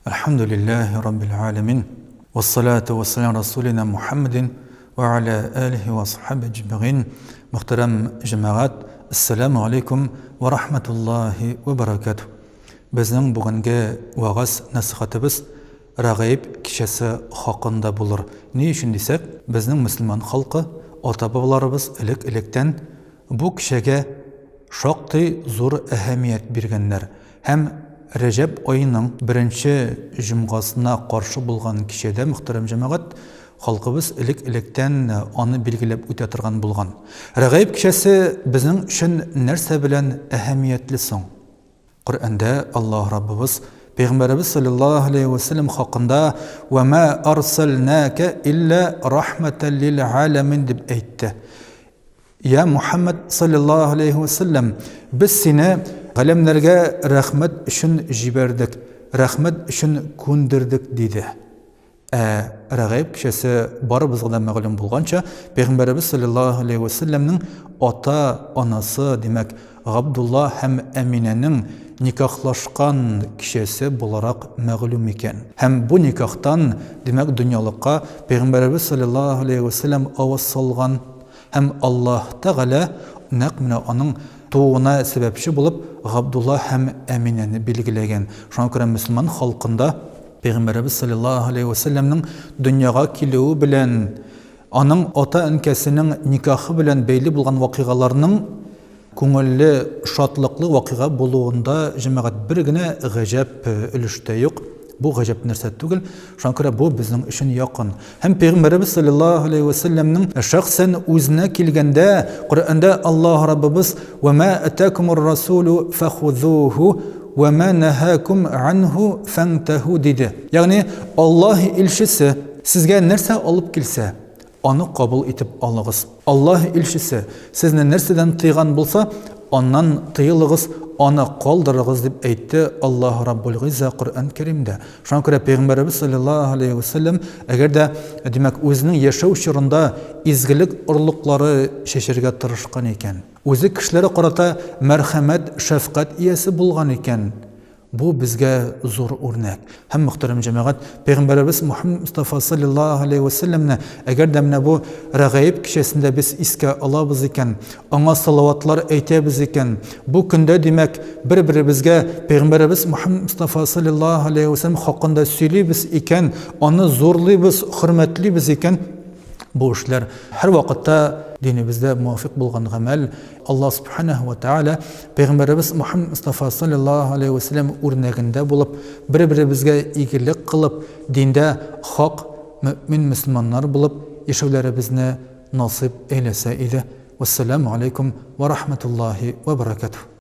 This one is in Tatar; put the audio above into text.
Alhamdulillahi Rabbil Alamin. Wassalatu wassalamu Rasulina Muhammadin wa ala alihi wa sahbihi ajma'in. Muhtaram jamaat, assalamu alaikum wa rahmatullahi wa barakatuh. Bizning bugungi wa'az nasihatimiz rag'ib kishisi haqında bulur. Ne için desek, bizning musulmon xalqi, ota-bobolarimiz ilik-ilikdan bu kishiga şoqti zo'r ahamiyat berganlar. Hem Recep ayının birinci cümgasına karşı bulgan kişide muhterem cemaat halkımız ilik-ilikten onu bilgilep ötetirgan bulgan. Ragayb kişisi bizim için nerse bilen ahamiyetli son. Kur'an'da Allah Rabbimiz Peygamberimiz sallallahu aleyhi ve sellem hakkında وَمَا أَرْسَلْنَاكَ إِلَّا رَحْمَةً لِلْعَالَمِينَ deb aytdi. Ya Muhammed sallallahu aleyhi ve sellem biz seni alemlerge rahmet için jiberdik, rahmet için kundirdik dedi. Ragayb kişisi barı bizgada mağlum bulgança Peygamberimiz sallallahu aleyhi ve sellem'nin ata anası demek Abdullah hem Emine'nin nikahlaşkan kişisi bularak mağlum iken. Hem bu nikahtan demek dünyalıkka Peygamberimiz sallallahu aleyhi ve sellem avaz salgan hem Allah Teala naqmına onun doğuna sebepçi bulup Abdullah hem Emine'ni bilgilegen. Şuna göre Müslüman halkında Peygamberimiz sallallahu aleyhi ve sellem'nin dünyaya kileği bilen onun ota enkesinin nikahı bilen beyli bulgan vakigalarının көңілі, шатлықлы вақиға болуында жемағат бір гіне ғажап үліште yok. Bu ғажап нәрсе түгіл. Шуңа күрә бу безнең өчен якын. Һәм Пәйгамбәрбез саллаллаһу алейхи ва саллямның шәхсән үзенә килгәндә Коръәндә Аллаһ Раббыбыз "Ва ма атакумур расулу фахузуху ва ма нахакум анху фантаху" диде. Ягъни Аллаһ илчесе сезгә нәрсә алып килсә, аны кабул итеп алыгыз. Аллаһ илчесе сезне нәрсәдән тыйган булса, аннан тыелыгыз, аны калдырыгыз дип әйтте Аллаһ Раббул Гизза Коръән Кәримдә. Шуңа күрә Пәйгамбәрбез саллаллаһу алейхи ва саллям әгәр дә димәк үзенең яшәү чорында изгелек орлыклары шешергә тырышкан икән, үзе кешеләргә карата мәрхәмәт, шәфкать иясе булган икән, bu bizge zor örnek. Hem muhterem cemaat Peygamberimiz Muhammed Mustafa sallallahu aleyhi ve sellem'ne eğer demne bu ragayb kişisinde biz iske alabız iken, ona salavatlar eytebіз iken, bu günde demek bir-birimizge Peygamberimiz Muhammed Mustafa sallallahu aleyhi ve sellem hakkında söyleybiz iken, onu zorlaybiz, hürmetlibiz iken, bu işler her vakitte dinimizde muvafık bulgan gamel. Allah subhanahu wa ta'ala Peygamberimiz Muhammed Mustafa sallallahu aleyhi ve sellem örneğinde bulup bir-birimizge iyilik kılıp dinde hak mümin Müslümanlar bulup yaşavlarımızı nasip eylese idi. Vesselamu aleykum ve rahmetullahi ve berekatuhu.